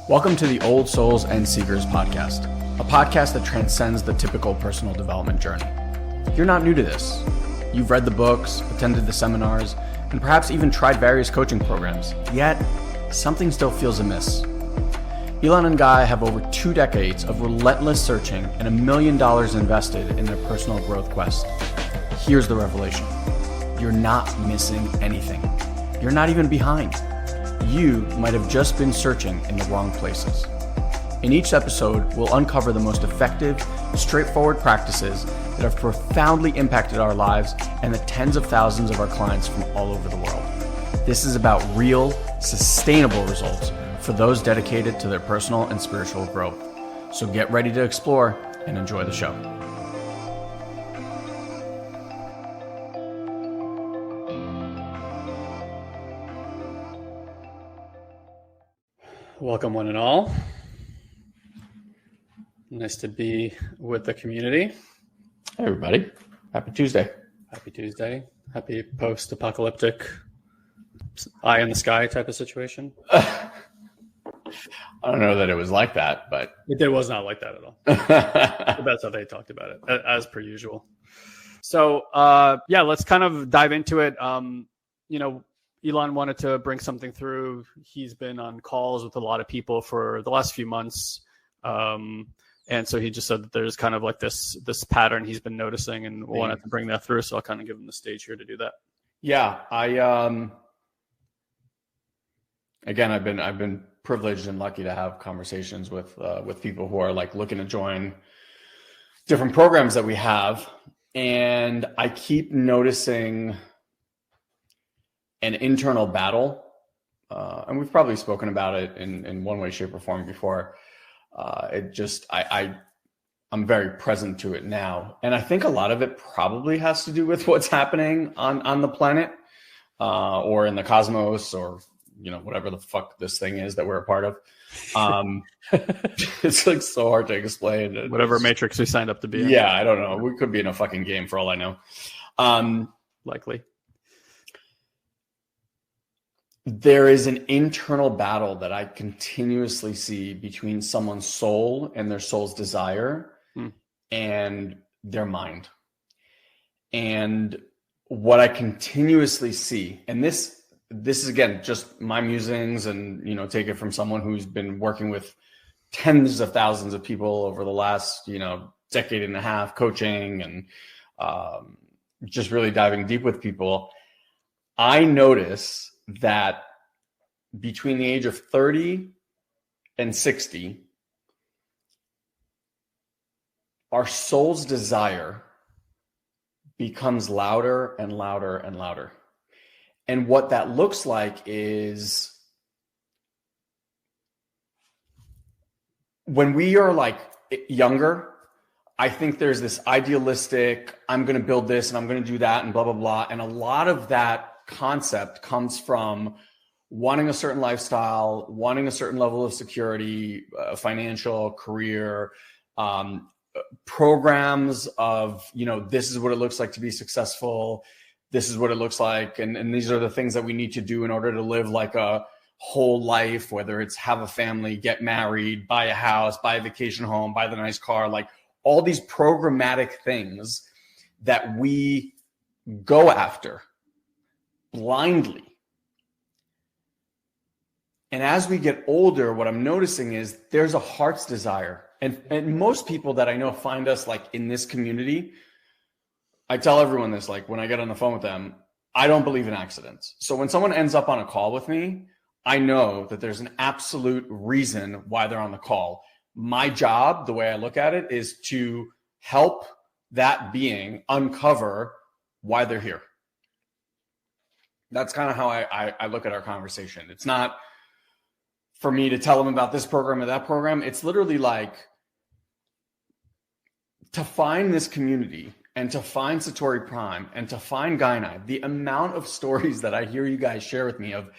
Welcome to the Old Souls and Seekers podcast, a podcast that transcends the typical personal development journey. You're not new to this. You've read the books, attended the seminars, and perhaps even tried various coaching programs, yet something still feels amiss. Ilan and Guy have over 2 decades of relentless searching and $1 million invested in their personal growth quest. Here's the revelation. You're not missing anything. You're not even behind. You might have just been searching in the wrong places. In each episode, we'll uncover the most effective, straightforward practices that have profoundly impacted our lives and the tens of thousands of our clients from all over the world. This is about real, sustainable results for those dedicated to their personal and spiritual growth. So get ready to explore and enjoy the show. Welcome, one and all. Nice to be with the community. Hey, everybody. Happy Tuesday. Happy Tuesday. Happy post-apocalyptic eye in the sky type of situation. I don't know that it was like that, but it was not like that at all. But that's how they talked about it, as per usual. So, let's kind of dive into it. Ilan wanted to bring something through. He's been on calls with a lot of people for the last few months. And so he just said that there's kind of like this pattern he's been noticing and wanted to bring that through. So I'll kind of give him the stage here to do that. Yeah, again, I've been privileged and lucky to have conversations with people who are like looking to join different programs that we have. And I keep noticing an internal battle, and we've probably spoken about it in one way, shape, or form before. I'm very present to it now, and I think a lot of it probably has to do with what's happening on the planet, or in the cosmos, or whatever the fuck this thing is that we're a part of. It's like so hard to explain. Whatever matrix we signed up to be in. Yeah, I don't know. We could be in a fucking game for all I know. Likely. There is an internal battle that I continuously see between someone's soul and their soul's desire and their mind. And what I continuously see, and this is again just my musings, and take it from someone who's been working with tens of thousands of people over the last decade and a half, coaching and just really diving deep with people. I notice that between the age of 30 and 60, our soul's desire becomes louder and louder and louder. And what that looks like is when we are like younger, I think there's this idealistic, I'm going to build this and I'm going to do that and blah, blah, blah. And a lot of that concept comes from wanting a certain lifestyle, wanting a certain level of security, financial, career, programs of, this is what it looks like to be successful. This is what it looks like. And these are the things that we need to do in order to live like a whole life, whether it's have a family, get married, buy a house, buy a vacation home, buy the nice car, like all these programmatic things that we go after blindly. And as we get older, what I'm noticing is there's a heart's desire. And most people that I know find us like in this community, I tell everyone this, like when I get on the phone with them, I don't believe in accidents. So when someone ends up on a call with me, I know that there's an absolute reason why they're on the call. My job, the way I look at it, is to help that being uncover why they're here. That's kind of how I look at our conversation. It's not for me to tell them about this program or that program. It's literally like to find this community and to find Satori Prime and to find Guy and I, the amount of stories that I hear you guys share with me of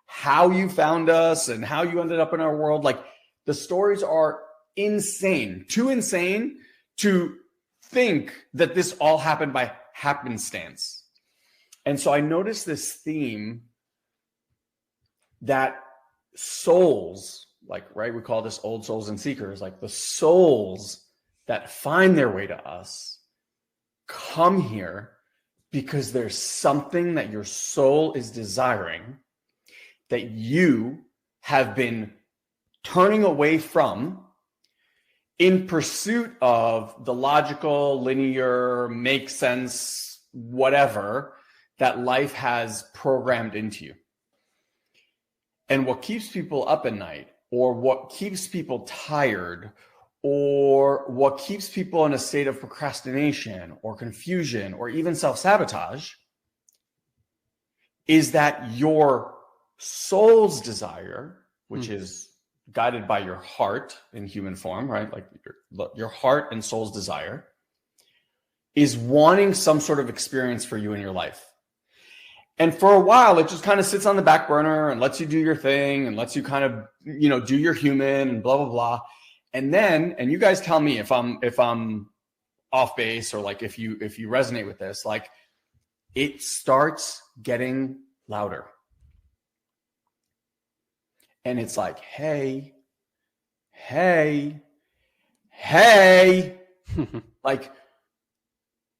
how you found us and how you ended up in our world. Like the stories are insane, too insane to think that this all happened by happenstance. And so I noticed this theme that souls like, right, we call this old souls and seekers, like the souls that find their way to us come here because there's something that your soul is desiring that you have been turning away from in pursuit of the logical, linear, make sense, whatever that life has programmed into you. And what keeps people up at night, or what keeps people tired, or what keeps people in a state of procrastination or confusion or even self-sabotage, is that your soul's desire, which is guided by your heart in human form, right? Like your heart and soul's desire is wanting some sort of experience for you in your life. And for a while, it just kind of sits on the back burner and lets you do your thing and lets you kind of, do your human and blah, blah, blah. And then, and you guys tell me if I'm off base, or like if you resonate with this, like it starts getting louder. And it's like, hey, like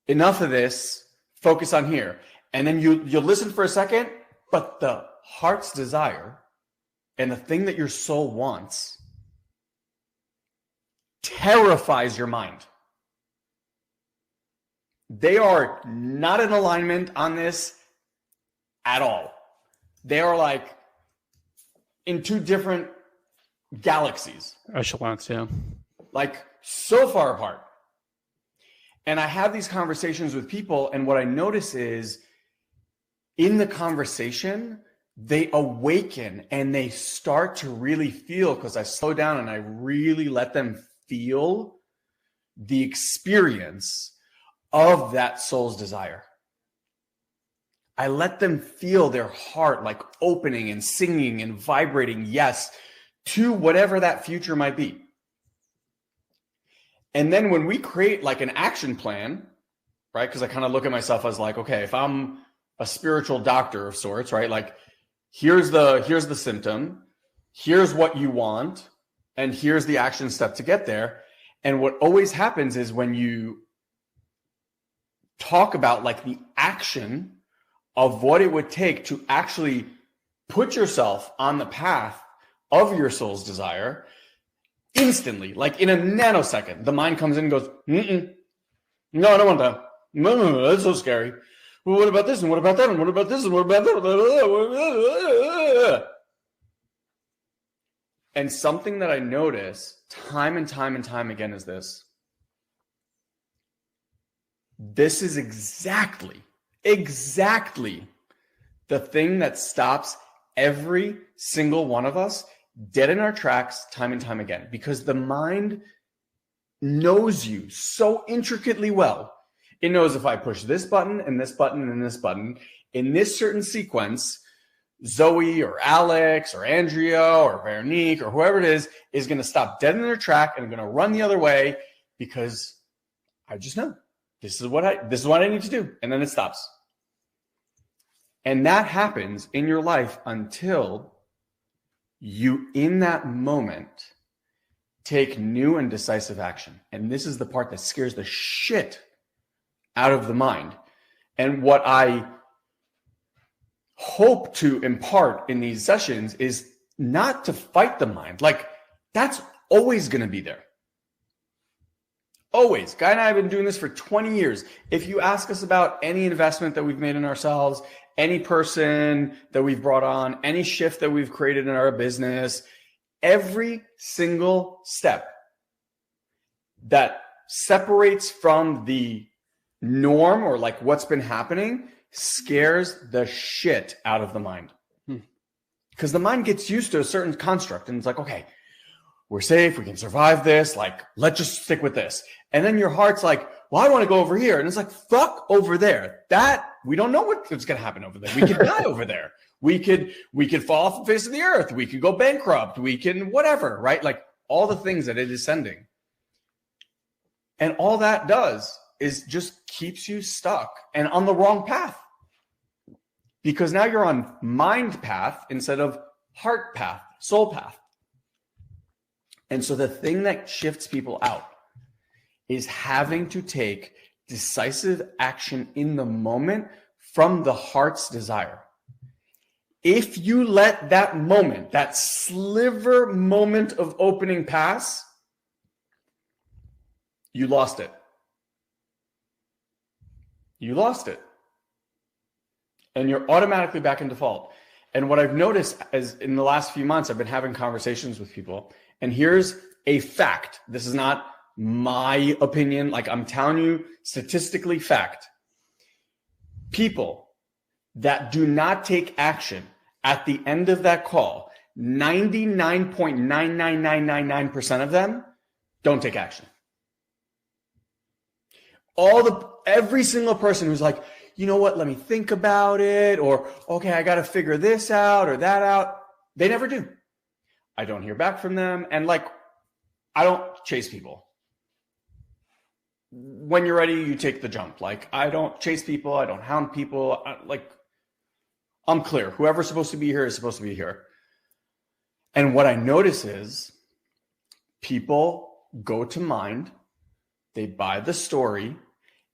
enough of this, focus on here. And then you'll listen for a second, but the heart's desire and the thing that your soul wants terrifies your mind. They are not in alignment on this at all. They are like in two different galaxies. Echelons, yeah. Like so far apart. And I have these conversations with people, and what I notice is in the conversation, they awaken and they start to really feel, because I slow down and I really let them feel the experience of that soul's desire. I let them feel their heart like opening and singing and vibrating yes to whatever that future might be. And then when we create like an action plan, right? Because I kind of look at myself as like, okay, if I'm a spiritual doctor of sorts, right? Like here's the symptom, here's what you want, and here's the action step to get there. And what always happens is when you talk about like the action of what it would take to actually put yourself on the path of your soul's desire, instantly, like in a nanosecond, the mind comes in and goes, no, I don't want that. No, that's so scary. Well, what about this? And what about that? And what about this? And what about that? And something that I notice time and time and time again is this. This is exactly the thing that stops every single one of us dead in our tracks time and time again, because the mind knows you so intricately well. It knows if I push this button and this button and this button in this certain sequence, Zoe or Alex or Andrea or Veronique or whoever it is going to stop dead in their track and going to run the other way, because I just know this is what I need to do. And then it stops. And that happens in your life until you, in that moment, take new and decisive action. And this is the part that scares the shit out of the mind. And what I hope to impart in these sessions is not to fight the mind. Like, that's always going to be there. Always. Guy and I have been doing this for 20 years. If you ask us about any investment that we've made in ourselves, any person that we've brought on, any shift that we've created in our business, every single step that separates from the norm or like what's been happening scares the shit out of the mind. Because the mind gets used to a certain construct and it's like, okay, we're safe, we can survive this, like, let's just stick with this. And then your heart's like, well, I want to go over here. And it's like, fuck over there. That, we don't know what's going to happen over there. We could die over there. We could fall off the face of the earth. We could go bankrupt. We can whatever, right? Like all the things that it is sending. And all that does is just keeps you stuck and on the wrong path. Because now you're on mind path instead of heart path, soul path. And so the thing that shifts people out is having to take decisive action in the moment from the heart's desire. If you let that moment, that sliver moment of opening pass, you lost it. You lost it. And you're automatically back in default. And what I've noticed is in the last few months, I've been having conversations with people. And here's a fact. This is not my opinion. Like, I'm telling you, statistically fact. People that do not take action at the end of that call, 99.99999% of them don't take action. Every single person who's like, you know what, let me think about it, or okay, I got to figure this out or that out, they never do. I don't hear back from them. And like, I don't chase people. When you're ready, you take the jump. Like, I don't chase people. I don't hound people. I'm clear. Whoever's supposed to be here is supposed to be here. And what I notice is people go to mind, they buy the story,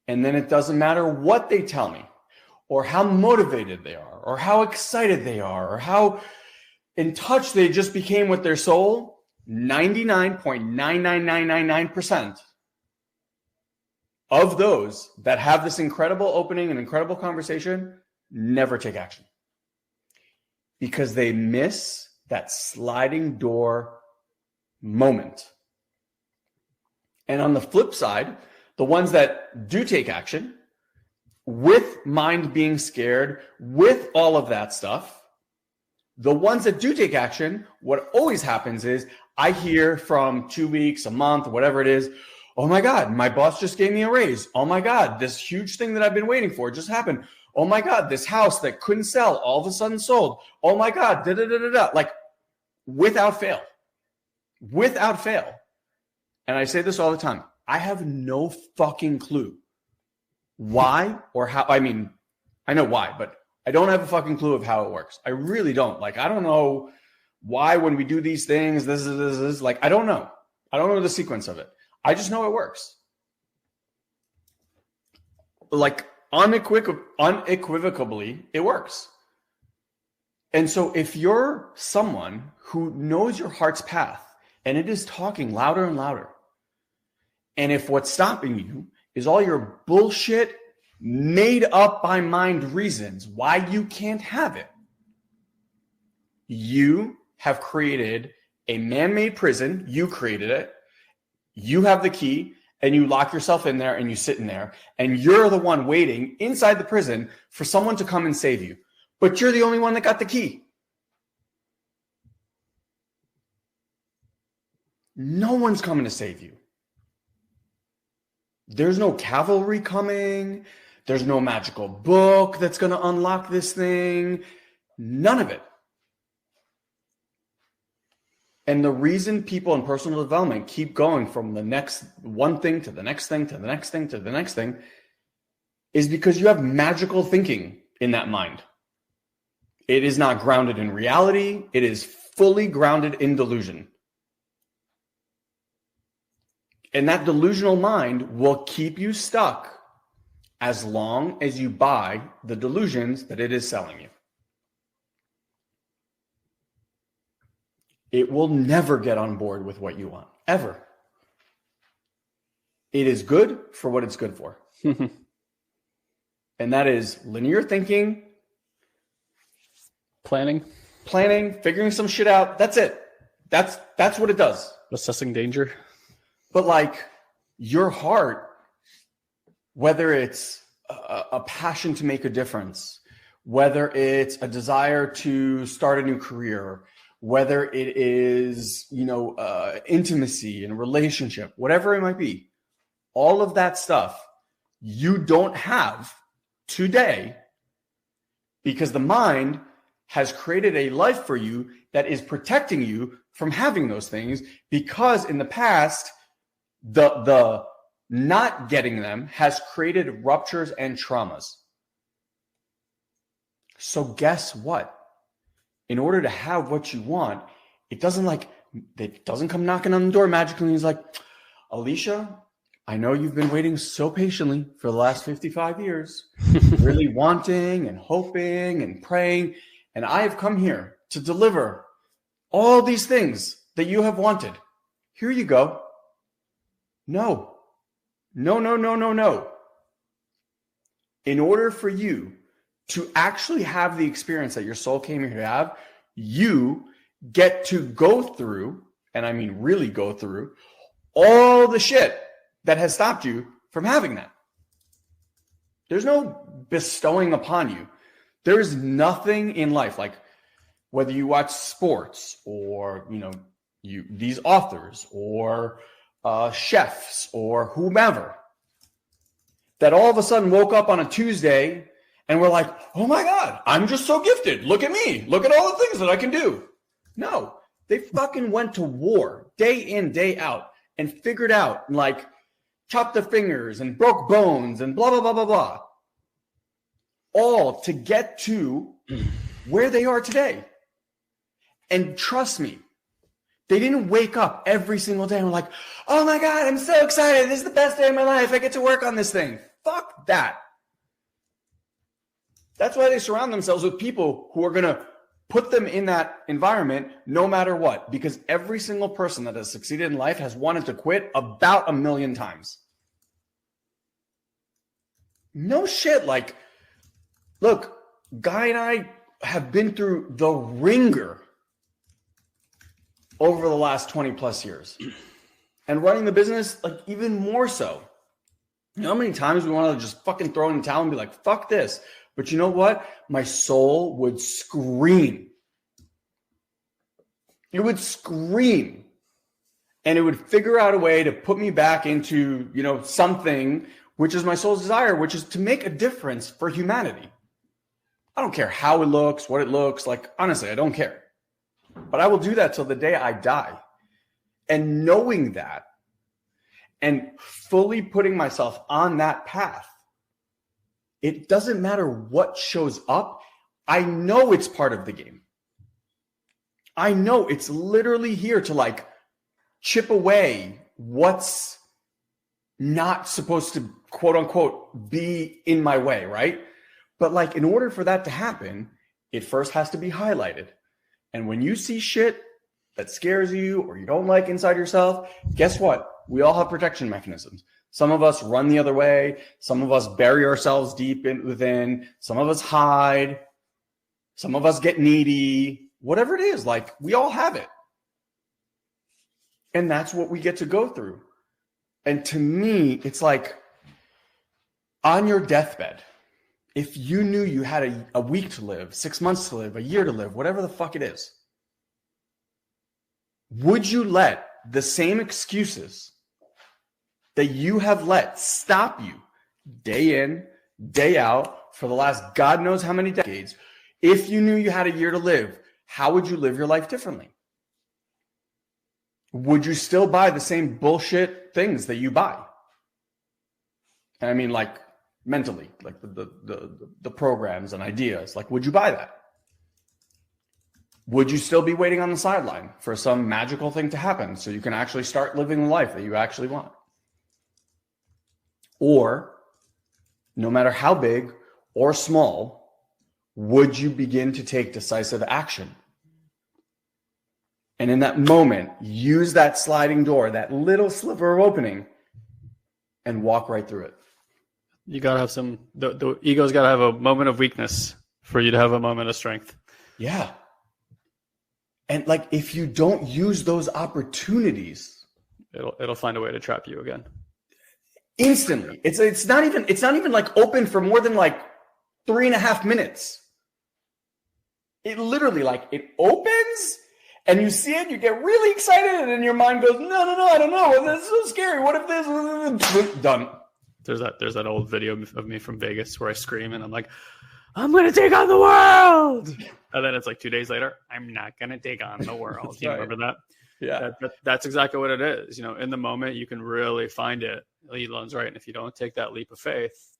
and then it doesn't matter what they tell me or how motivated they are or how excited they are or how in touch they just became with their soul. 99.99999% of those that have this incredible opening and incredible conversation never take action because they miss that sliding door moment. And on the flip side, the ones that do take action with mind being scared, with all of that stuff, the ones that do take action, what always happens is I hear from 2 weeks, a month, whatever it is, oh my God, my boss just gave me a raise. Oh my God, this huge thing that I've been waiting for just happened. Oh my God, this house that couldn't sell all of a sudden sold. Oh my God, da da da da da. Like without fail. Without fail. And I say this all the time. I have no fucking clue why or how. I mean, I know why, but I don't have a fucking clue of how it works. I really don't. Like, I don't know why when we do these things, this is like, I don't know. I don't know the sequence of it. I just know it works. Like unequivocally, it works. And so if you're someone who knows your heart's path and it is talking louder and louder, and if what's stopping you is all your bullshit made up by mind reasons why you can't have it, you have created a man-made prison. You created it. You have the key and you lock yourself in there and you sit in there and you're the one waiting inside the prison for someone to come and save you. But you're the only one that got the key. No one's coming to save you. There's no cavalry coming. There's no magical book that's going to unlock this thing. None of it. And the reason people in personal development keep going from the next one thing to the next thing to the next thing to the next thing is because you have magical thinking in that mind. It is not grounded in reality. It is fully grounded in delusion. And that delusional mind will keep you stuck as long as you buy the delusions that it is selling you. It will never get on board with what you want, ever. It is good for what it's good for. And that is linear thinking, planning, figuring some shit out. That's it. That's what it does. Assessing danger. But like your heart, whether it's a passion to make a difference, whether it's a desire to start a new career, whether it is, intimacy and relationship, whatever it might be, all of that stuff you don't have today because the mind has created a life for you that is protecting you from having those things because in the past, the not getting them has created ruptures and traumas. So guess what? In order to have what you want, it doesn't like It doesn't come knocking on the door magically. He's like, Alicia, I know you've been waiting so patiently for the last 55 years, really wanting and hoping and praying. And I have come here to deliver all these things that you have wanted. Here you go. No. In order for you to actually have the experience that your soul came here to have, you get to go through, and I mean really go through, all the shit that has stopped you from having that. There's no bestowing upon you. There is nothing in life, like whether you watch sports or, these authors or chefs or whomever, that all of a sudden woke up on a Tuesday and we're like, oh my God, I'm just so gifted. Look at me. Look at all the things that I can do. No, they fucking went to war day in, day out and figured out and like chopped their fingers and broke bones and blah, blah, blah, blah, blah. All to get to where they are today. And trust me, they didn't wake up every single day and were like, oh my God, I'm so excited. This is the best day of my life. I get to work on this thing. Fuck that. That's why they surround themselves with people who are going to put them in that environment no matter what. Because every single person that has succeeded in life has wanted to quit about 1 million times. No shit. Like, look, Guy and I have been through the ringer over the last 20 plus years. And running the business, like even more so. You know how many times we want to just fucking throw in the towel and be like, fuck this. But you know what? My soul would scream. It would scream. And it would figure out a way to put me back into, something which is my soul's desire, which is to make a difference for humanity. I don't care how it looks, what it looks like. Honestly, I don't care. But I will do that till the day I die. And knowing that and fully putting myself on that path, it doesn't matter what shows up. I know it's part of the game. I know it's literally here to like chip away what's not supposed to, quote unquote, be in my way, right? But like in order for that to happen, it first has to be highlighted. And when you see shit that scares you or you don't like inside yourself, guess what? We all have protection mechanisms. Some of us run the other way. Some of us bury ourselves deep within. Some of us hide. Some of us get needy. Whatever it is, like we all have it. And that's what we get to go through. And to me, it's like on your deathbed, if you knew you had a week to live, 6 months to live, a year to live, whatever the fuck it is, would you let the same excuses that you have let stop you day in, day out for the last God knows how many decades? If you knew you had a year to live, how would you live your life differently? Would you still buy the same bullshit things that you buy? And I mean, like, mentally, like the programs and ideas, like, would you buy that? Would you still be waiting on the sideline for some magical thing to happen so you can actually start living the life that you actually want? Or no matter how big or small, would you begin to take decisive action? And in that moment, use that sliding door, that little sliver of opening, and walk right through it. You got to have the ego's got to have a moment of weakness for you to have a moment of strength. Yeah. And like, if you don't use those opportunities, it'll find a way to trap you again. Instantly. It's not even like open for more than like 3.5 minutes. It literally, like, it opens and you see it, you get really excited, and then your mind goes, no, I don't know. This is so scary. What if this? Done. There's that old video of me from Vegas where I scream and I'm like, I'm going to take on the world. And then it's like 2 days later, I'm not going to take on the world. You remember that? Yeah. That's exactly what it is. In the moment, you can really find it. Ilan's right. And if you don't take that leap of faith,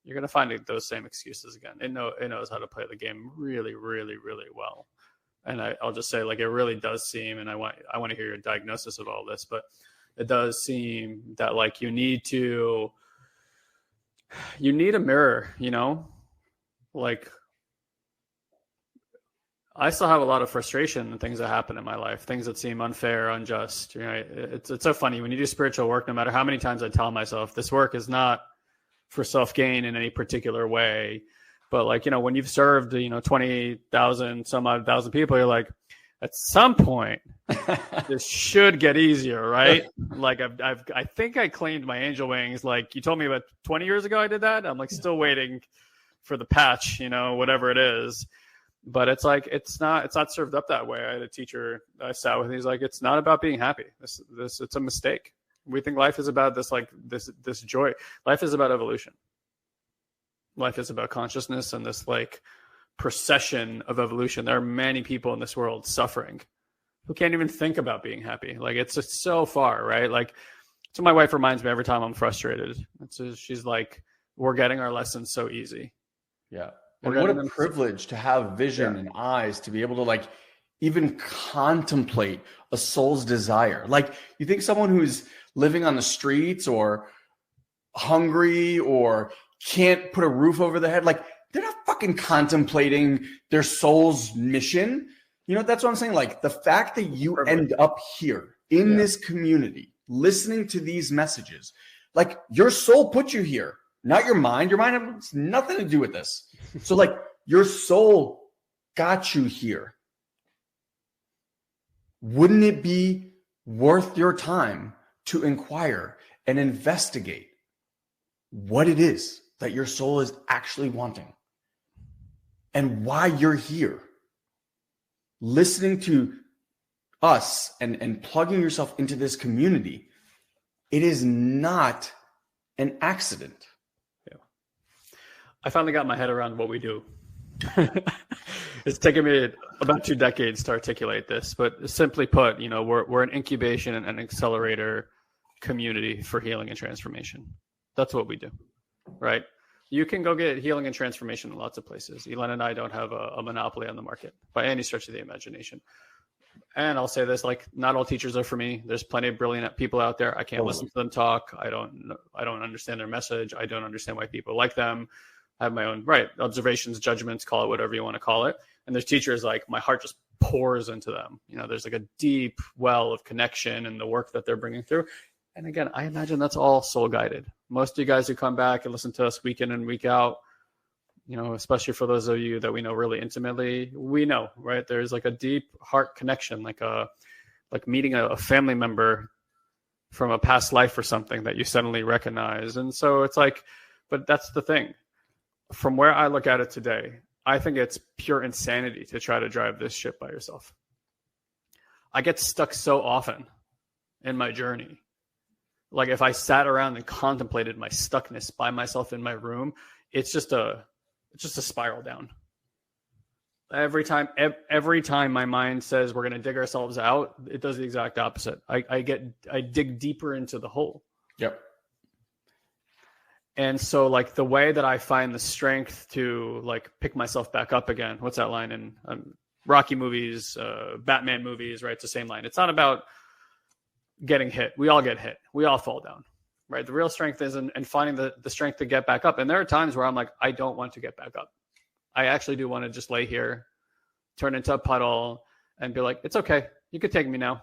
you're going to find those same excuses again. It knows how to play the game really, really, really well. And I'll just say, like, it really does seem, and I want to hear your diagnosis of all this, but it does seem that, like, you need a mirror, you know, like, I still have a lot of frustration and things that happen in my life, things that seem unfair, unjust. You know, it's so funny when you do spiritual work, no matter how many times I tell myself this work is not for self-gain in any particular way. But, like, you know, when you've served, 20,000, some odd thousand people, you're like, at some point, this should get easier, right? Like, I think I claimed my angel wings. Like, you told me about 20 years ago I did that. I'm, like, still waiting for the patch, whatever it is. But it's like, it's not served up that way. I had a teacher I sat with, and he's like, it's not about being happy. It's a mistake. We think life is about this joy. Life is about evolution. Life is about consciousness and this, like, procession of evolution. There are many people in this world suffering who can't even think about being happy. Like, it's just so far, right? Like, so my wife reminds me every time I'm frustrated. She's like, we're getting our lessons so easy. Yeah. And what a privilege to have vision and eyes to be able to, like, even contemplate a soul's desire. Like, you think someone who's living on the streets or hungry or can't put a roof over their head, like, they're not fucking contemplating their soul's mission. That's what I'm saying. Like, the fact that you end up here in this community, listening to these messages, like, your soul put you here, not your mind. Your mind has nothing to do with this. So, like, your soul got you here. Wouldn't it be worth your time to inquire and investigate what it is that your soul is actually wanting and why you're here? Listening to us and plugging yourself into this community, it is not an accident. I finally got my head around what we do. It's taken me about 2 decades to articulate this, but simply put, we're an incubation and an accelerator community for healing and transformation. That's what we do, right? You can go get healing and transformation in lots of places. Ilan and I don't have a monopoly on the market by any stretch of the imagination. And I'll say this, like, not all teachers are for me. There's plenty of brilliant people out there. I can't listen to them talk. I don't understand their message. I don't understand why people like them. I have my own observations, judgments, call it whatever you want to call it. And there's teachers, like, my heart just pours into them. There's, like, a deep well of connection and the work that they're bringing through. And again, I imagine that's all soul guided. Most of you guys who come back and listen to us week in and week out, especially for those of you that we know really intimately, we know, right? There's, like, a deep heart connection, like meeting a family member from a past life or something that you suddenly recognize. And so it's like, but that's the thing. From where I look at it today, I think it's pure insanity to try to drive this ship by yourself. I get stuck so often in my journey. Like, if I sat around and contemplated my stuckness by myself in my room, it's just a spiral down. Every time my mind says we're going to dig ourselves out, it does the exact opposite. I dig deeper into the hole. Yep. And so, like, the way that I find the strength to, like, pick myself back up again, what's that line in Rocky movies, Batman movies, right? It's the same line. It's not about getting hit. We all get hit. We all fall down, right? The real strength is in finding the strength to get back up. And there are times where I'm like, I don't want to get back up. I actually do want to just lay here, turn into a puddle, and be like, it's okay. You could take me now.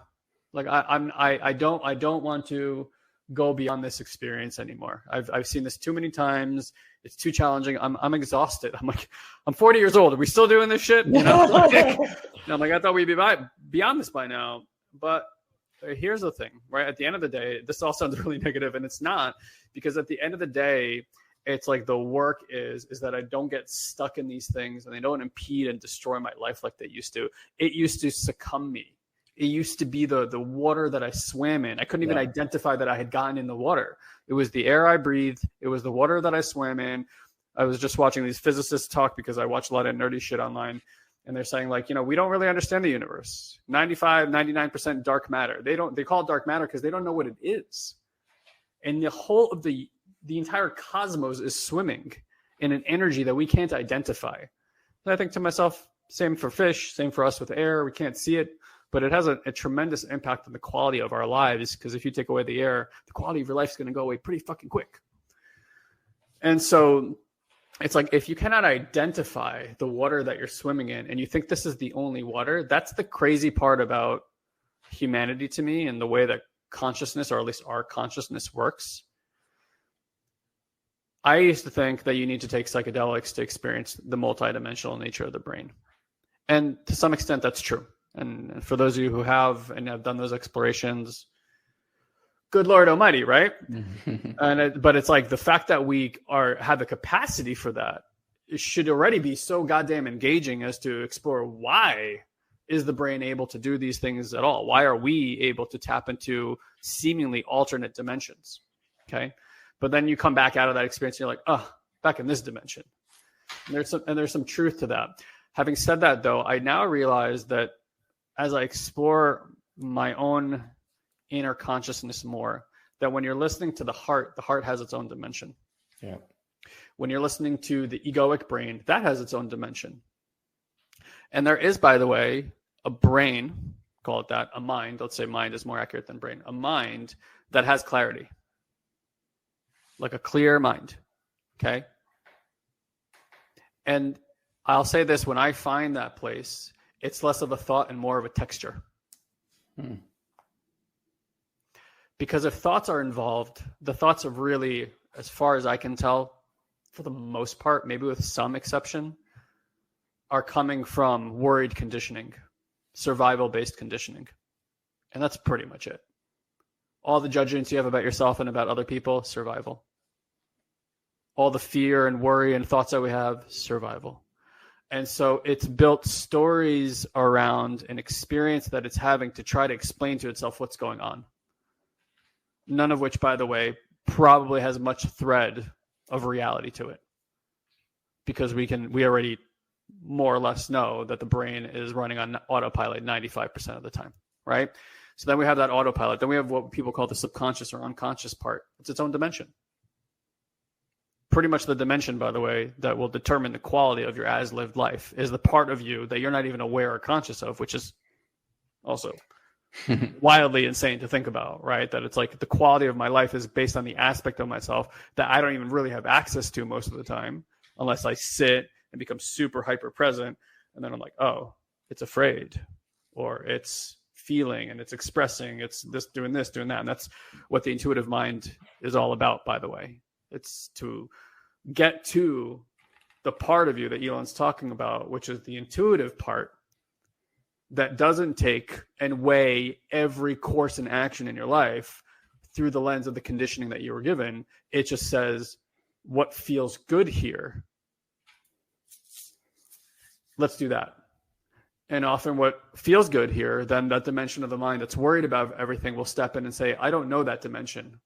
Like, I don't want to go beyond this experience anymore. I've seen this too many times. It's too challenging. I'm exhausted. I'm like, I'm 40 years old. Are we still doing this shit? I'm like, I thought we'd be beyond this by now. But here's the thing, right? At the end of the day, this all sounds really negative, and it's not, because at the end of the day, it's like the work is that I don't get stuck in these things and they don't impede and destroy my life like they used to. It used to succumb me. It used to be the water that I swam in. I couldn't even identify that I had gotten in the water. It was the air I breathed. It was the water that I swam in. I was just watching these physicists talk because I watch a lot of nerdy shit online. And they're saying, like, we don't really understand the universe. 99% dark matter. They call it dark matter because they don't know what it is. And the whole of the entire cosmos is swimming in an energy that we can't identify. And I think to myself, Same for fish, same for us with air. We can't see it, but it has a tremendous impact on the quality of our lives, because if you take away the air, the quality of your life is going to go away pretty fucking quick. And so it's like, if you cannot identify the water that you're swimming in and you think this is the only water, that's the crazy part about humanity to me, and the way that consciousness, or at least our consciousness, works. I used to think that you need to take psychedelics to experience the multidimensional nature of the brain. And to some extent, that's true. And for those of you who have done those explorations, good Lord Almighty, right? But it's like, the fact that we have the capacity for that, it should already be so goddamn engaging as to explore, why is the brain able to do these things at all? Why are we able to tap into seemingly alternate dimensions? Okay. But then you come back out of that experience and you're like, oh, back in this dimension. And there's some truth to that. Having said that, though, I now realize that as I explore my own inner consciousness more, that when you're listening to the heart has its own dimension. Yeah. When you're listening to the egoic brain, that has its own dimension. And there is, by the way, a brain, call it that, a mind, let's say mind is more accurate than brain, a mind that has clarity. Like a clear mind. Okay. And I'll say this, when I find that place, it's less of a thought and more of a texture. Because if thoughts are involved, the thoughts of really, as far as I can tell, for the most part, maybe with some exception, are coming from worried conditioning, survival-based conditioning. And that's pretty much it. All the judgments you have about yourself and about other people, survival. All the fear and worry and thoughts that we have, survival. And so it's built stories around an experience that it's having to try to explain to itself what's going on. None of which, by the way, probably has much thread of reality to it. Because we already more or less know that the brain is running on autopilot 95% of the time, right? So then we have that autopilot. Then we have what people call the subconscious or unconscious part. It's its own dimension. Pretty much the dimension, by the way, that will determine the quality of your as-lived life is the part of you that you're not even aware or conscious of, which is also wildly insane to think about, right? That it's like the quality of my life is based on the aspect of myself that I don't even really have access to most of the time, unless I sit and become super hyper present. And then I'm like, oh, it's afraid, or it's feeling and it's expressing, it's this, doing that. And that's what the intuitive mind is all about, by the way. It's to get to the part of you that Ilan's talking about, which is the intuitive part that doesn't take and weigh every course and action in your life through the lens of the conditioning that you were given. It just says, what feels good here? Let's do that. And often what feels good here, then that dimension of the mind that's worried about everything will step in and say, I don't know that dimension.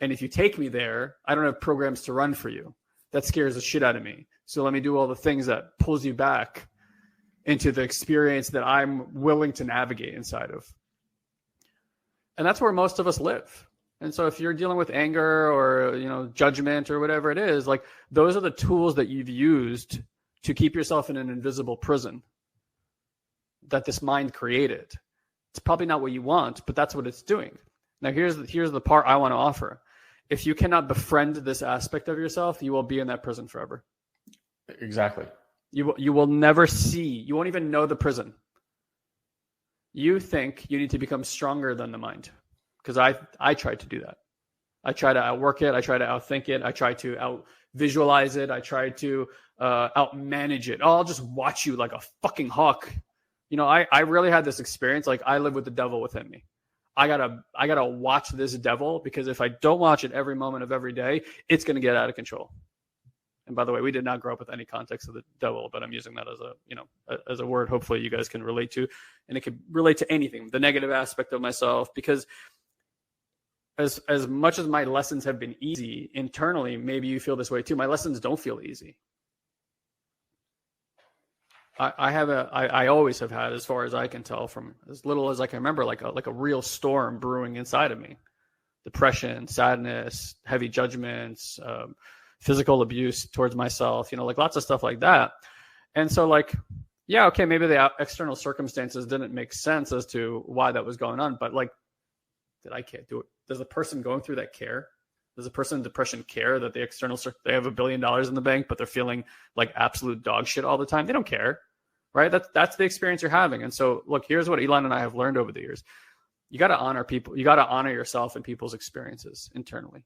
And if you take me there, I don't have programs to run for you. That scares the shit out of me. So let me do all the things that pulls you back into the experience that I'm willing to navigate inside of. And that's where most of us live. And so if you're dealing with anger or, judgment or whatever it is, like those are the tools that you've used to keep yourself in an invisible prison that this mind created. It's probably not what you want, but that's what it's doing. Now, here's the part I want to offer. If you cannot befriend this aspect of yourself, you will be in that prison forever. Exactly. You will never see. You won't even know the prison. You think you need to become stronger than the mind, because I tried to do that. I try to outwork it. I try to outthink it. I try to out visualize it. I try to outmanage it. Oh, I'll just watch you like a fucking hawk. I really had this experience. Like I live with the devil within me. I gotta watch this devil, because if I don't watch it every moment of every day, it's going to get out of control. And by the way, we did not grow up with any context of the devil, but I'm using that as a word. Hopefully you guys can relate to, and it could relate to anything, the negative aspect of myself, because as much as my lessons have been easy internally, maybe you feel this way too. My lessons don't feel easy. I always have had, as far as I can tell, from as little as I can remember, like a real storm brewing inside of me. Depression, sadness, heavy judgments, physical abuse towards myself, like lots of stuff like that. And so Yeah, okay, maybe the external circumstances didn't make sense as to why that was going on, but like, did I care? Does the person going through that care? Does the person in depression care that the they have $1 billion in the bank, but they're feeling like absolute dog shit all the time? They don't care, right? That's the experience you're having. And so, look, here's what Ilan and I have learned over the years. You got to honor people. You got to honor yourself and people's experiences internally.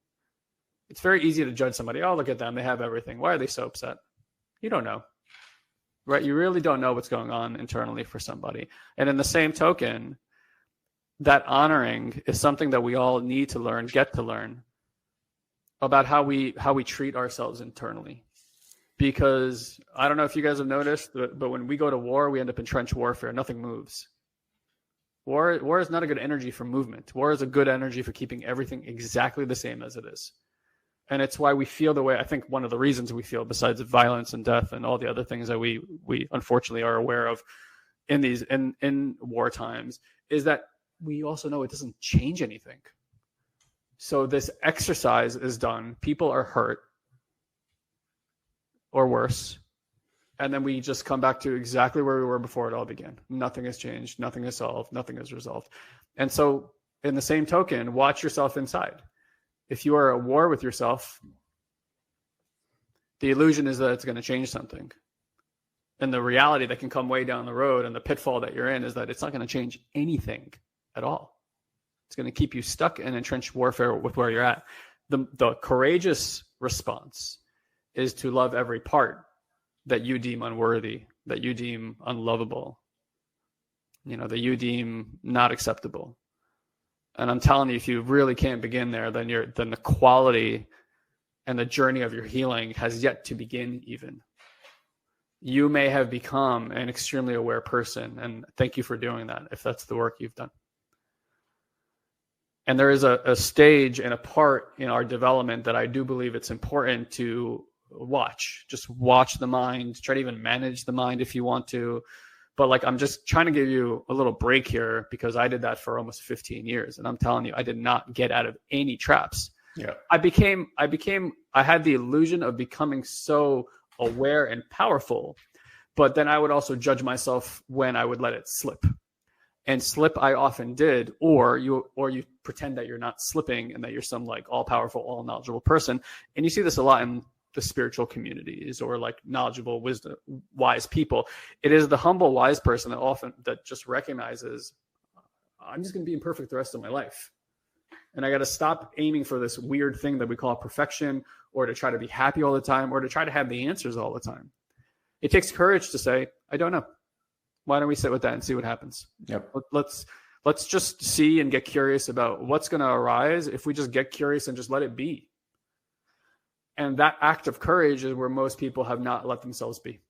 It's very easy to judge somebody. Oh, look at them. They have everything. Why are they so upset? You don't know, right? You really don't know what's going on internally for somebody. And in the same token, that honoring is something that we all need to learn, get to learn about how we treat ourselves internally. Because I don't know if you guys have noticed, but when we go to war, we end up in trench warfare. Nothing moves. War is not a good energy for movement. War is a good energy for keeping everything exactly the same as it is. And it's why we feel the way, I think one of the reasons we feel, besides violence and death and all the other things that we unfortunately are aware of in war times, is that we also know it doesn't change anything. So this exercise is done. People are hurt or worse. And then we just come back to exactly where we were before it all began. Nothing has changed. Nothing is solved. Nothing is resolved. And so in the same token, watch yourself inside. If you are at war with yourself, the illusion is that it's going to change something. And the reality that can come way down the road and the pitfall that you're in is that it's not going to change anything at all. It's going to keep you stuck in entrenched warfare with where you're at. The courageous response is to love every part that you deem unworthy, that you deem unlovable, that you deem not acceptable. And I'm telling you, if you really can't begin there, then the quality and the journey of your healing has yet to begin even. You may have become an extremely aware person, and thank you for doing that, if that's the work you've done. And there is a stage and a part in our development that I do believe it's important to watch. Just watch the mind, try to even manage the mind if you want to. But I'm just trying to give you a little break here, because I did that for almost 15 years. And I'm telling you, I did not get out of any traps. Yeah. I had the illusion of becoming so aware and powerful, but then I would also judge myself when I would let it slip. And slip I often did, or you pretend that you're not slipping and that you're some all powerful, all knowledgeable person. And you see this a lot in the spiritual communities or knowledgeable, wisdom, wise people. It is the humble, wise person that just recognizes, I'm just going to be imperfect the rest of my life. And I got to stop aiming for this weird thing that we call perfection, or to try to be happy all the time, or to try to have the answers all the time. It takes courage to say, I don't know. Why don't we sit with that and see what happens? Yep. Let's just see and get curious about what's going to arise if we just get curious and just let it be. And that act of courage is where most people have not let themselves be.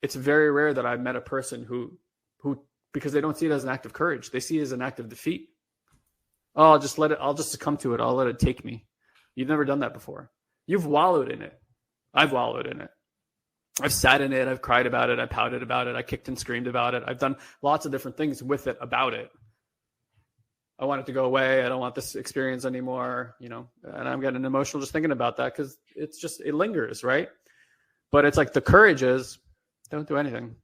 It's very rare that I've met a person who, because they don't see it as an act of courage, they see it as an act of defeat. Oh, I'll just succumb to it. I'll let it take me. You've never done that before. You've wallowed in it. I've wallowed in it. I've sat in it. I've cried about it. I pouted about it. I kicked and screamed about it. I've done lots of different things with it, about it. I want it to go away. I don't want this experience anymore, and I'm getting emotional just thinking about that, because it lingers, right? But it's the courage is, don't do anything.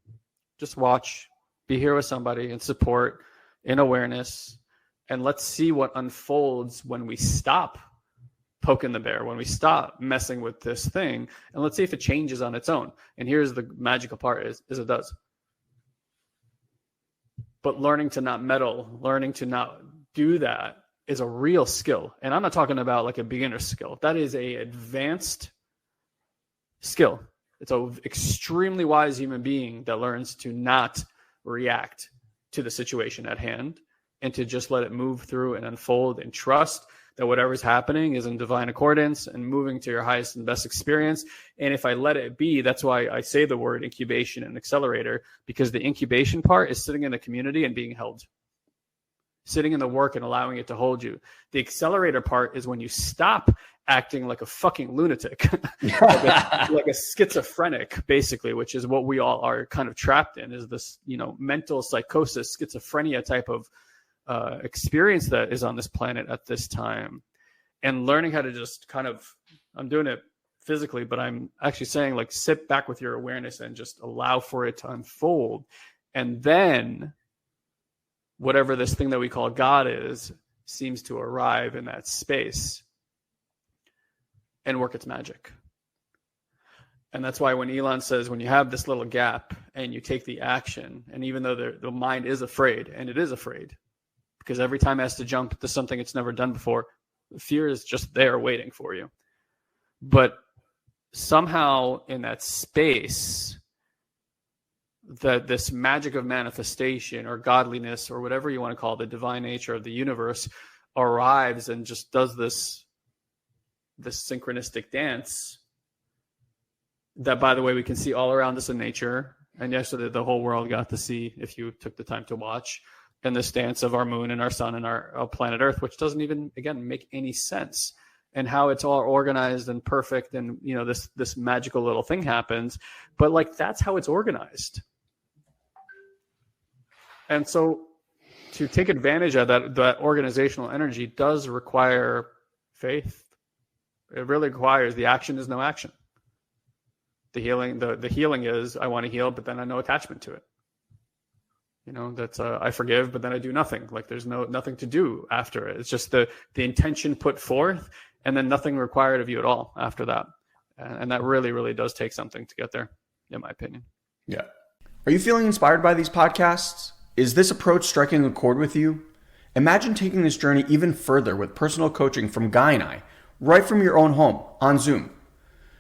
Just watch, be here with somebody and support in awareness. And let's see what unfolds when we stop poking the bear, when we stop messing with this thing, and let's see if it changes on its own. And here's the magical part is it does. But learning to not meddle, learning to not do that is a real skill. And I'm not talking about a beginner skill. That is a advanced skill. It's an extremely wise human being that learns to not react to the situation at hand and to just let it move through and unfold and trust that whatever's happening is in divine accordance and moving to your highest and best experience. And if I let it be, that's why I say the word incubation and accelerator, because the incubation part is sitting in the community and being held, sitting in the work and allowing it to hold you. The accelerator part is when you stop acting like a fucking lunatic, like a schizophrenic, basically, which is what we all are kind of trapped in, is this, mental psychosis, schizophrenia type of experience that is on this planet at this time. And learning how to just I'm doing it physically, but I'm actually saying like sit back with your awareness and just allow for it to unfold. And then whatever this thing that we call God is seems to arrive in that space and work its magic. And that's why when Ilan says, when you have this little gap and you take the action, and even though the mind is afraid, and it is afraid, because every time it has to jump to something it's never done before, fear is just there waiting for you. But somehow in that space, that this magic of manifestation or godliness or whatever you want to call it, the divine nature of the universe, arrives and just does this synchronistic dance that, by the way, we can see all around us in nature. And yesterday the whole world got to see, if you took the time to watch, and this dance of our moon and our sun and our planet Earth, which doesn't even, again, make any sense, and how it's all organized and perfect, and this magical little thing happens, but like that's how it's organized. And so to take advantage of that organizational energy does require faith. It really requires, the action is no action. The healing is, I want to heal, but then I have no attachment to it. That's I forgive, but then I do nothing. Like there's nothing to do after it. It's just the intention put forth, and then nothing required of you at all after that. And that really, really does take something to get there, in my opinion. Yeah. Are you feeling inspired by these podcasts? Is this approach striking a chord with you? Imagine taking this journey even further with personal coaching from Guy and I, right from your own home on Zoom.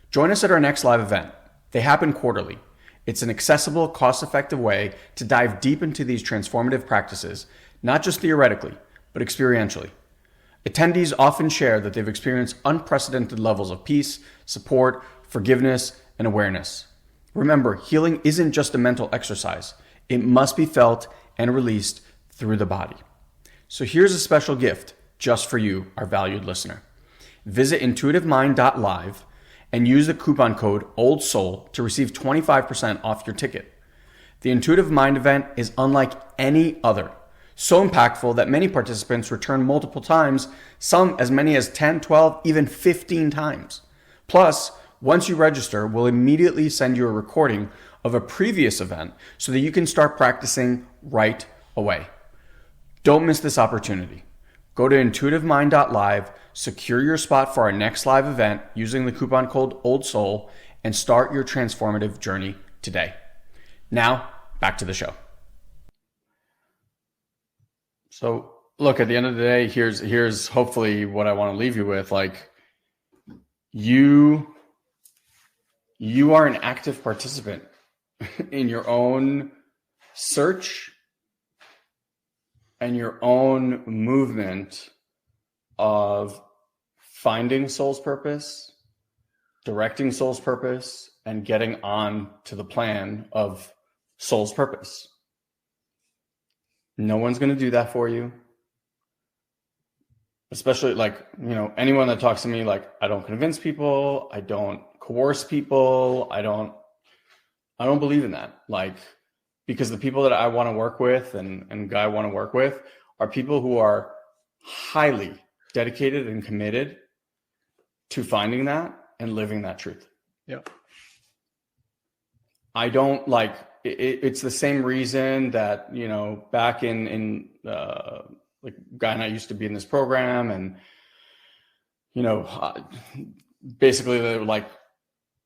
Join us at our next live event. They happen quarterly. It's an accessible, cost-effective way to dive deep into these transformative practices, not just theoretically, but experientially. Attendees often share that they've experienced unprecedented levels of peace, support, forgiveness, and awareness. Remember, healing isn't just a mental exercise. It must be felt and released through the body. So here's a special gift just for you, our valued listener. Visit intuitivemind.live and use the coupon code OLDSOUL to receive 25% off your ticket. The Intuitive Mind event is unlike any other. So impactful that many participants return multiple times, some as many as 10, 12, even 15 times. Plus, once you register, we'll immediately send you a recording of a previous event so that you can start practicing right away. Don't miss this opportunity. Go to intuitivemind.live, secure your spot for our next live event using the coupon code OLDSOUL, and start your transformative journey today. Now, back to the show. So, look, at the end of the day, here's hopefully what I want to leave you with. Like, you are an active participant in your own search and your own movement of finding soul's purpose, directing soul's purpose, and getting on to the plan of soul's purpose. No one's going to do that for you. Especially anyone that talks to me, like, I don't convince people, I don't coerce people, I don't believe in that. Like, because the people that I want to work with and Guy want to work with are people who are highly dedicated and committed to finding that and living that truth. Yeah. I don't like it's the same reason that, back in like Guy and I used to be in this program, and, basically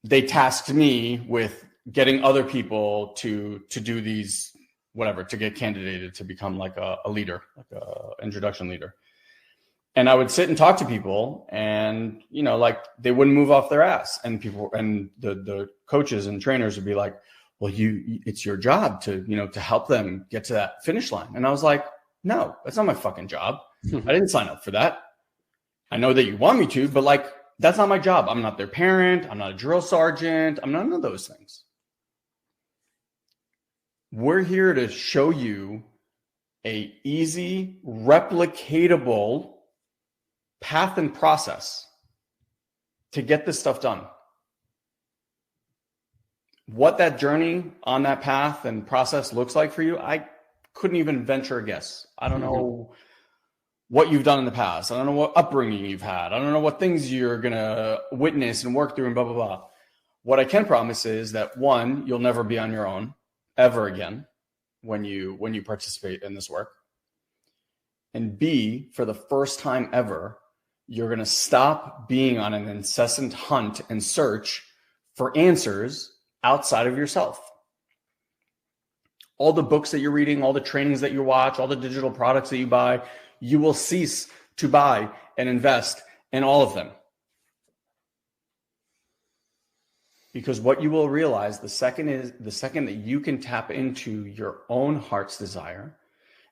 they tasked me with getting other people to do these, whatever, to get candidated to become like a leader, like a introduction leader. And I would sit and talk to people, and, they wouldn't move off their ass, and the coaches and trainers would be like, well, it's your job to help them get to that finish line. And I was like, no, that's not my fucking job. I didn't sign up for that. I know that you want me to, but that's not my job. I'm not their parent. I'm not a drill sergeant. I'm none of those things. We're here to show you a easy, replicatable path and process to get this stuff done. What that journey on that path and process looks like for you, I couldn't even venture a guess. I don't know what you've done in the past. I don't know what upbringing you've had. I don't know what things you're going to witness and work through and blah, blah, blah. What I can promise is that, one, you'll never be on your own ever again when you participate in this work. And B, for the first time ever, you're going to stop being on an incessant hunt and search for answers outside of yourself. All the books that you're reading, all the trainings that you watch, all the digital products that you buy, you will cease to buy and invest in all of them. Because what you will realize the second that you can tap into your own heart's desire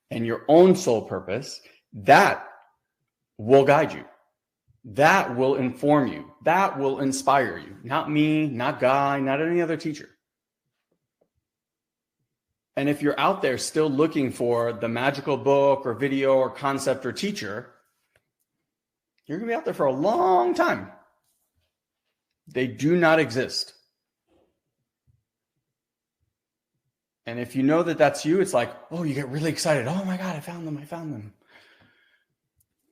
and your own soul purpose, that will guide you. That will inform you. That will inspire you. Not me, not Guy, not any other teacher. And if you're out there still looking for the magical book or video or concept or teacher, you're going to be out there for a long time. They do not exist. And if you know that that's you, it's like, oh, you get really excited. Oh my God, I found them.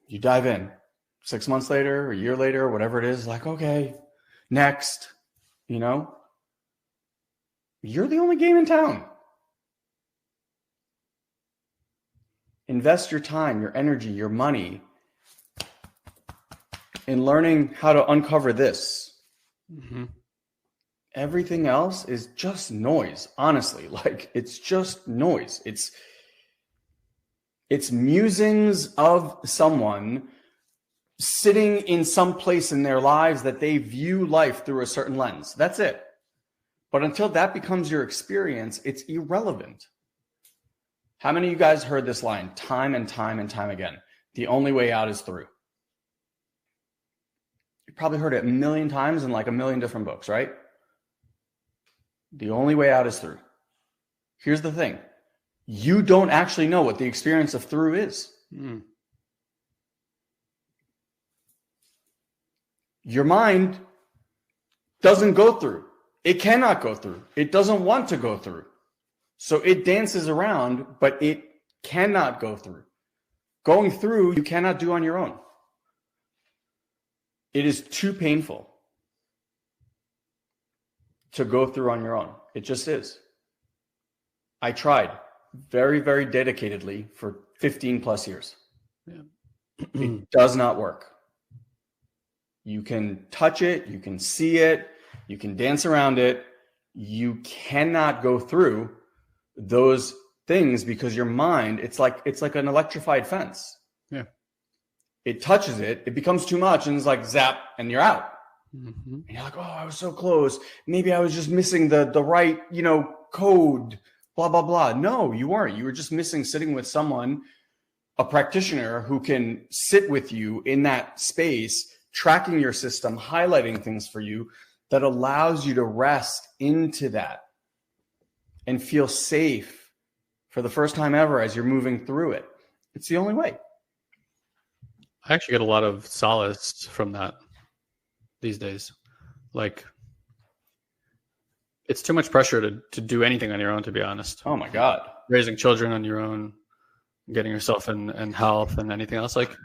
You dive in 6 months later, a year later, whatever it is, like, okay, next, you're the only game in town. Invest your time, your energy, your money in learning how to uncover this. Mm-hmm. Everything else is just noise, honestly. Like, it's just noise. It's musings of someone sitting in some place in their lives that they view life through a certain lens. That's it. But until that becomes your experience, it's irrelevant. How many of you guys heard this line time and time and time again? The only way out is through. You probably heard it a million times in like a million different books, right? The only way out is through. Here's the thing. You don't actually know what the experience of through is. Mm. Your mind doesn't go through. It cannot go through. It doesn't want to go through. So it dances around, but it cannot go through. Going through, you cannot do on your own. It is too painful to go through on your own. It just is. I tried very, very dedicatedly for 15 plus years. Yeah. It does not work. You can touch it, you can see it, you can dance around it. You cannot go through those things because your mind, it's like an electrified fence. Yeah. It touches it, it becomes too much, and it's like zap, and you're out. Mm-hmm. And you're like, oh, I was so close. Maybe I was just missing the right, code, blah, blah, blah. No, you weren't. You were just missing sitting with someone, a practitioner who can sit with you in that space, tracking your system, highlighting things for you that allows you to rest into that and feel safe for the first time ever as you're moving through it. It's the only way. I actually get a lot of solace from that these days. Like, it's too much pressure to do anything on your own, to be honest. Oh my God. Raising children on your own, getting yourself in health and anything else. Like,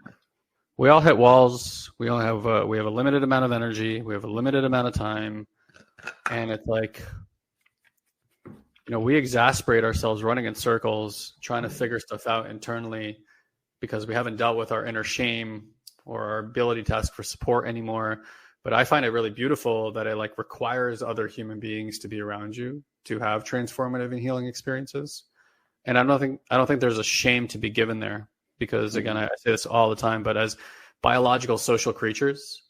we all hit walls. We all have a limited amount of energy. We have a limited amount of time. And it's like, we exasperate ourselves running in circles, trying to figure stuff out internally because we haven't dealt with our inner shame or our ability to ask for support anymore. But I find it really beautiful that it requires other human beings to be around you to have transformative and healing experiences. And I don't think there's a shame to be given there, because again, I say this all the time, but as biological social creatures,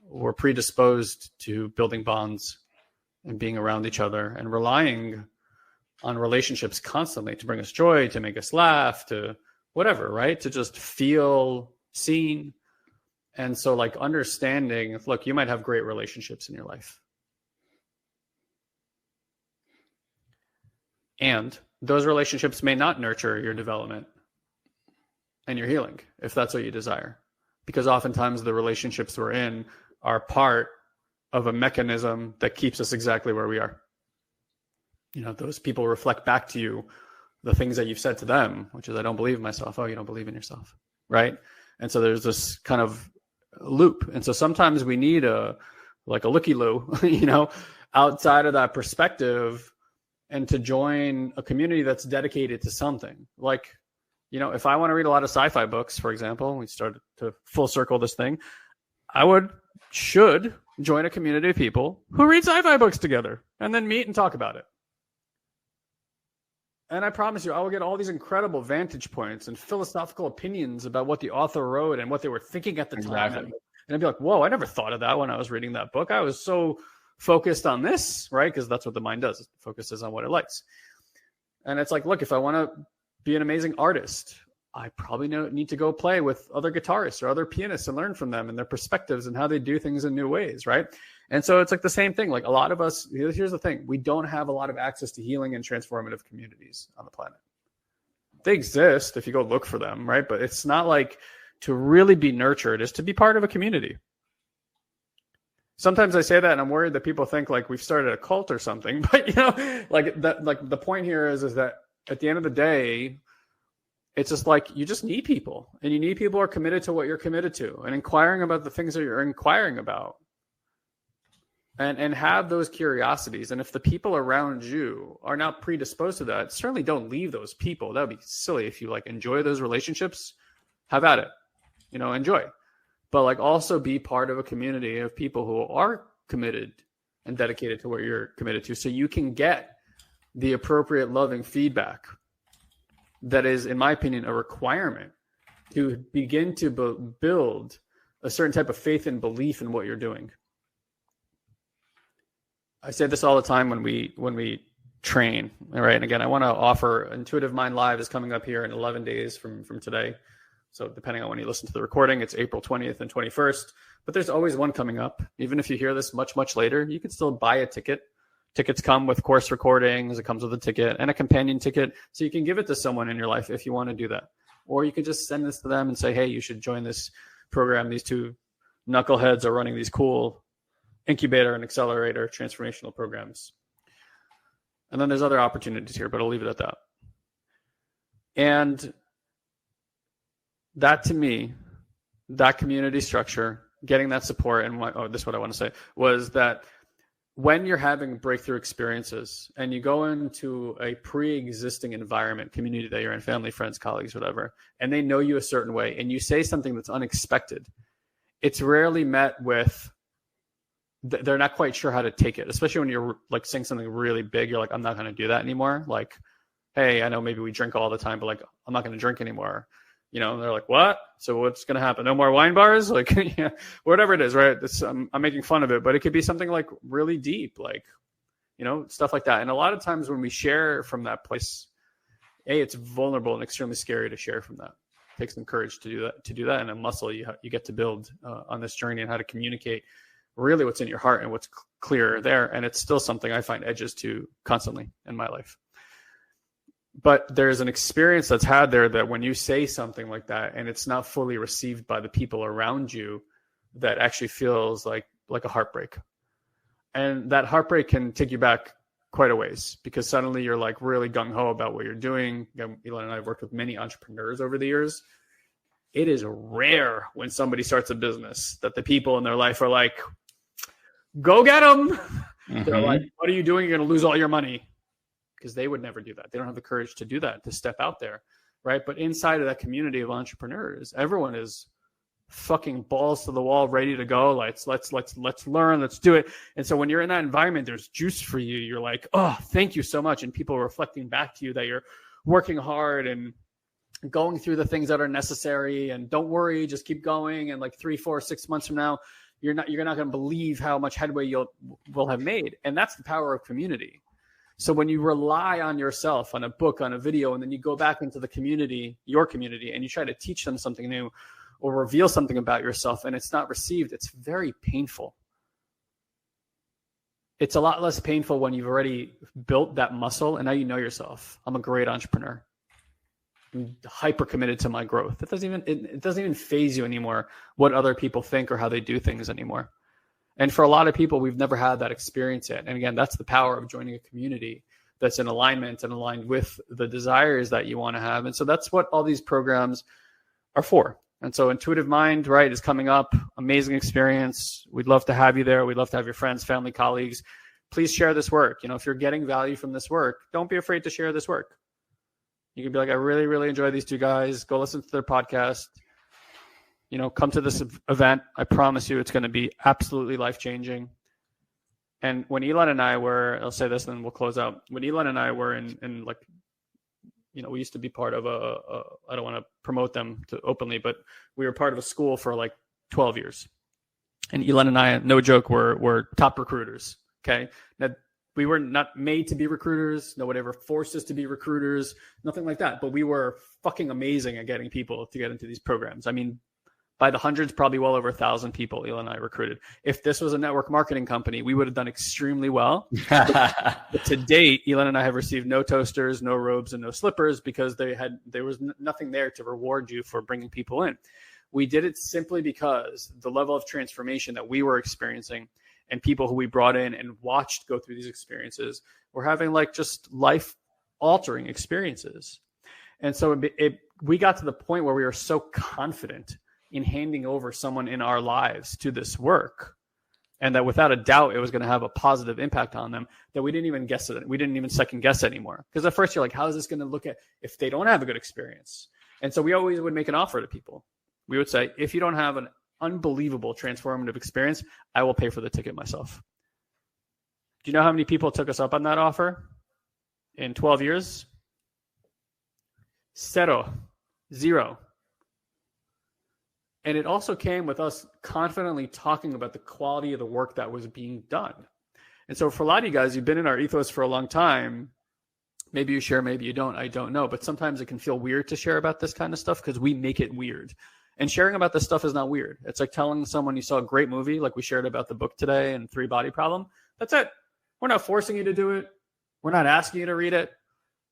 we're predisposed to building bonds and being around each other and relying on relationships constantly to bring us joy, to make us laugh, to whatever, right? To just feel seen. And so understanding, look, you might have great relationships in your life. And those relationships may not nurture your development and your healing, if that's what you desire. Because oftentimes the relationships we're in are part of a mechanism that keeps us exactly where we are. Those people reflect back to you the things that you've said to them, which is, I don't believe in myself. Oh, you don't believe in yourself. right? And so there's this kind of loop. And so sometimes we need a looky-loo, outside of that perspective, and to join a community that's dedicated to something. Like, if I want to read a lot of sci-fi books, for example, we started to full circle this thing, should join a community of people who read sci-fi books together and then meet and talk about it. And I promise you, I will get all these incredible vantage points and philosophical opinions about what the author wrote and what they were thinking at the time. And I'd be like, whoa, I never thought of that when I was reading that book. I was so focused on this, right? Because that's what the mind does. It focuses on what it likes. And it's like, look, if I want to be an amazing artist, I probably need to go play with other guitarists or other pianists and learn from them and their perspectives and how they do things in new ways, right? And so it's like the same thing. Like a lot of us, here's the thing. We don't have a lot of access to healing and transformative communities on the planet. They exist if you go look for them, right? But it's not like to really be nurtured is to be part of a community. Sometimes I say that and I'm worried that people think like we've started a cult or something. But, the point here is that at the end of the day, it's just like you just need people, and you need people who are committed to what you're committed to and inquiring about the things that you're inquiring about, and have those curiosities. And if the people around you are not predisposed to that, certainly don't leave those people. That would be silly. If you enjoy those relationships, have at it, enjoy, but also be part of a community of people who are committed and dedicated to what you're committed to, so you can get the appropriate loving feedback that is, in my opinion, a requirement to begin to build a certain type of faith and belief in what you're doing. I say this all the time when we train, all right? And again, I want to offer Intuitive Mind Live is coming up here in 11 days from today. So depending on when you listen to the recording, it's April 20th and 21st. But there's always one coming up. Even if you hear this much, much later, you can still buy a ticket. Tickets come with course recordings. It comes with a ticket and a companion ticket. So you can give it to someone in your life if you want to do that. Or you could just send this to them and say, hey, you should join this program. These two knuckleheads are running these cool incubator and accelerator transformational programs. And then there's other opportunities here, but I'll leave it at that. And that, to me, that community structure, getting that support, and this is what I want to say, was that when you're having breakthrough experiences and you go into a pre-existing environment, community that you're in, family, friends, colleagues, whatever, and they know you a certain way, and you say something that's unexpected, it's rarely met with, they're not quite sure how to take it, especially when you're saying something really big. You're like, I'm not going to do that anymore. Like, hey, I know maybe we drink all the time, but I'm not going to drink anymore. And they're like, what? So what's going to happen? No more wine bars? Whatever it is, right? I'm making fun of it, but it could be something really deep, stuff like that. And a lot of times when we share from that place, it's vulnerable and extremely scary to share from that. It takes some courage to do that, and a muscle you get to build on this journey, and how to communicate really what's in your heart and what's clear there. And it's still something I find edges to constantly in my life. But there's an experience that's had there that when you say something like that and it's not fully received by the people around you, that actually feels like a heartbreak. And that heartbreak can take you back quite a ways, because suddenly you're really gung-ho about what you're doing. Ilan and I have worked with many entrepreneurs over the years. It is rare when somebody starts a business that the people in their life are like, go get them. Mm-hmm. They're like, what are you doing? You're going to lose all your money. Because they would never do that. They don't have the courage to do that, to step out there, right? But inside of that community of entrepreneurs, everyone is fucking balls to the wall, ready to go. Let's learn, let's do it. And so when you're in that environment, there's juice for you. You're like, oh, thank you so much. And people are reflecting back to you that you're working hard and going through the things that are necessary. And don't worry, just keep going. And 3, 4, 6 months from now, you're not going to believe how much headway will have made. And that's the power of community. So when you rely on yourself, on a book, on a video, and then you go back into the community, your community, and you try to teach them something new or reveal something about yourself, and it's not received, it's very painful. It's a lot less painful when you've already built that muscle and now you know yourself. I'm a great entrepreneur. I'm hyper committed to my growth. It doesn't even faze you anymore what other people think or how they do things anymore. And for a lot of people, we've never had that experience yet. And again, that's the power of joining a community that's in alignment and aligned with the desires that you want to have. And so that's what all these programs are for. And so Intuitive Mind, right, is coming up. Amazing experience. We'd love to have you there. We'd love to have your friends, family, colleagues. Please share this work. If you're getting value from this work, don't be afraid to share this work. You can be like, I really, really enjoy these two guys. Go listen to their podcast. Come to this event. I promise you it's going to be absolutely life-changing. And when Ilan and I were, I'll say this and then we'll close out. When Ilan and I were in like, we used to be part of I don't want to promote them openly, but we were part of a school for like 12 years. And Ilan and I, no joke, were top recruiters. Okay. Now, we were not made to be recruiters. No one ever forced us to be recruiters, nothing like that. But we were fucking amazing at getting people to get into these programs. I mean, by the hundreds, probably well over 1,000 people Ilan and I recruited. If this was a network marketing company, we would have done extremely well. But to date, Ilan and I have received no toasters, no robes, and no slippers because there was nothing there to reward you for bringing people in. We did it simply because the level of transformation that we were experiencing and people who we brought in and watched go through these experiences were having like just life-altering experiences. And so we got to the point where we were so confident in handing over someone in our lives to this work, and that without a doubt it was going to have a positive impact on them, that we didn't even guess it. We didn't even second guess anymore. Because at first you're like, how is this going to look at if they don't have a good experience? And so we always would make an offer to people. We would say, if you don't have an unbelievable transformative experience, I will pay for the ticket myself. Do you know how many people took us up on that offer in 12 years? Zero. And it also came with us confidently talking about the quality of the work that was being done. And so for a lot of you guys, you've been in our ethos for a long time. Maybe you share, maybe you don't. I don't know. But sometimes it can feel weird to share about this kind of stuff because we make it weird. And sharing about this stuff is not weird. It's like telling someone you saw a great movie, like we shared about the book today and 3 Body Problem. That's it. We're not forcing you to do it. We're not asking you to read it.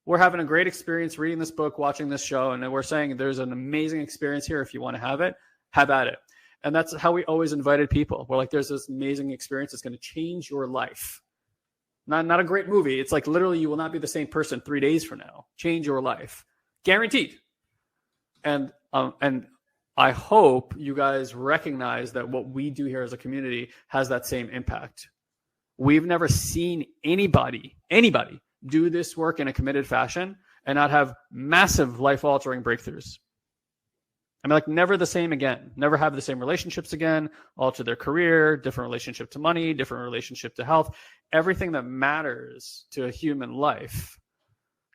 We're having a great experience reading this book, watching this show. And we're saying there's an amazing experience here. If you want to have it, have at it. And that's how we always invited people. We're like, there's this amazing experience that's going to change your life. Not a great movie. It's like literally you will not be the same person 3 days from now. Change your life. Guaranteed. And I hope you guys recognize that what we do here as a community has that same impact. We've never seen anybody do this work in a committed fashion and not have massive life-altering breakthroughs. I mean, like never the same again, never have the same relationships again, alter their career, different relationship to money, different relationship to health. Everything that matters to a human life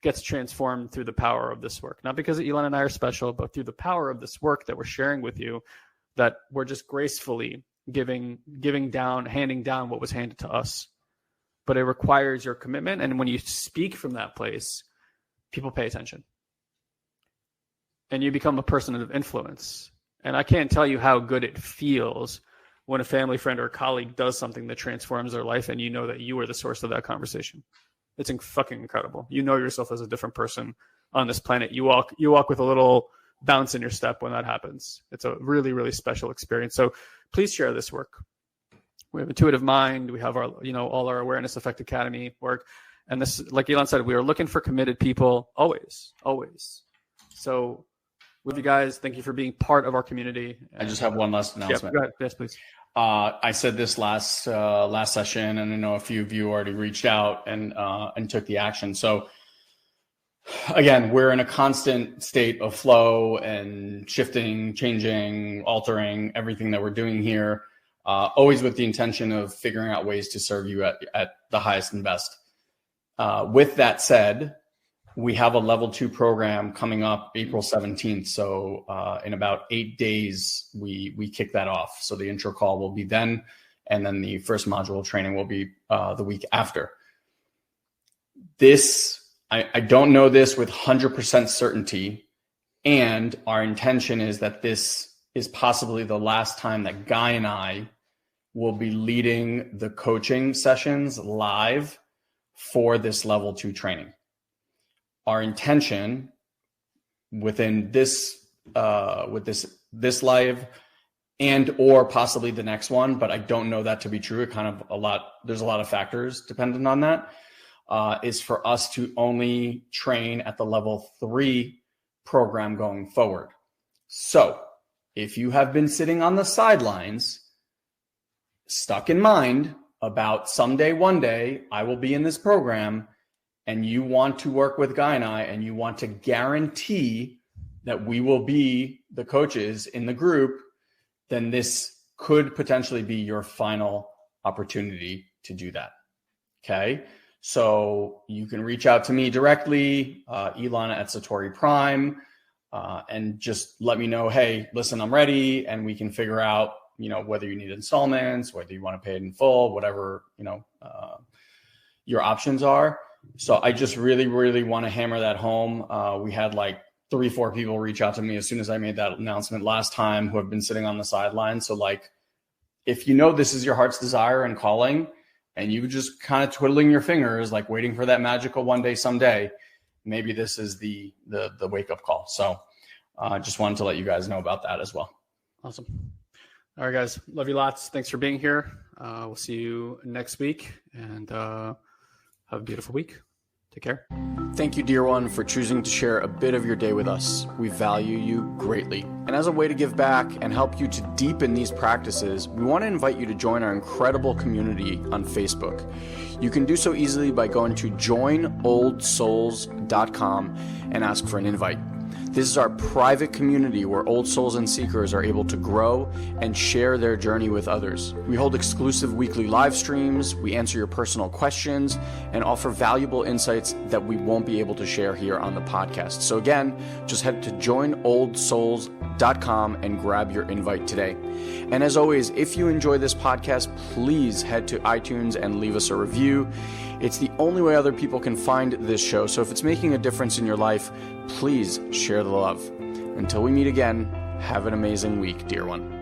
gets transformed through the power of this work. Not because Ilan and I are special, but through the power of this work that we're sharing with you, that we're just gracefully handing down what was handed to us. But it requires your commitment. And when you speak from that place, people pay attention. And you become a person of influence. And I can't tell you how good it feels when a family friend or a colleague does something that transforms their life and you know that you are the source of that conversation. It's fucking incredible. You know yourself as a different person on this planet. You walk with a little bounce in your step when that happens. It's a really, really special experience. So please share this work. We have Intuitive Mind. We have our, all our Awareness Effect Academy work. And this, like Ilan said, we are looking for committed people always. So with you guys, thank you for being part of our community. I just have one last announcement. Yeah, go ahead. Yes, please. I said this last session, and I know a few of you already reached out and took the action. So again, we're in a constant state of flow and shifting, changing, altering everything that we're doing here, always with the intention of figuring out ways to serve you at the highest and best. With that said, we have a level 2 program coming up April 17th. So in about 8 days, we kick that off. So the intro call will be then, and then the first module training will be the week after. I don't know this with 100% certainty. And our intention is that this is possibly the last time that Guy and I will be leading the coaching sessions live for this level 2 training. Our intention within this this live and or possibly the next one, but I don't know that to be true. There's a lot of factors dependent on that, is for us to only train at the level 3 program going forward. So if you have been sitting on the sidelines, stuck in mind about someday, one day, I will be in this program, and you want to work with Guy and I, and you want to guarantee that we will be the coaches in the group, then this could potentially be your final opportunity to do that. Okay. So you can reach out to me directly, Ilan at Satori Prime, and just let me know, hey, listen, I'm ready. And we can figure out, whether you need installments, whether you want to pay it in full, whatever, your options are. So I just really, really want to hammer that home. We had like 3-4 people reach out to me as soon as I made that announcement last time, who have been sitting on the sidelines. So like, if this is your heart's desire and calling, and you just kind of twiddling your fingers, like waiting for that magical one day, someday, maybe this is the wake up call. So just wanted to let you guys know about that as well. Awesome. All right, guys. Love you lots. Thanks for being here. We'll see you next week, and have a beautiful week. Take care. Thank you, dear one, for choosing to share a bit of your day with us. We value you greatly. And as a way to give back and help you to deepen these practices, we want to invite you to join our incredible community on Facebook. You can do so easily by going to joinoldsouls.com and ask for an invite. This is our private community where old souls and seekers are able to grow and share their journey with others. We hold exclusive weekly live streams, we answer your personal questions, and offer valuable insights that we won't be able to share here on the podcast. So again, just head to joinoldsouls.com and grab your invite today. And as always, if you enjoy this podcast, please head to iTunes and leave us a review. It's the only way other people can find this show. So if it's making a difference in your life, please share the love. Until we meet again, have an amazing week, dear one.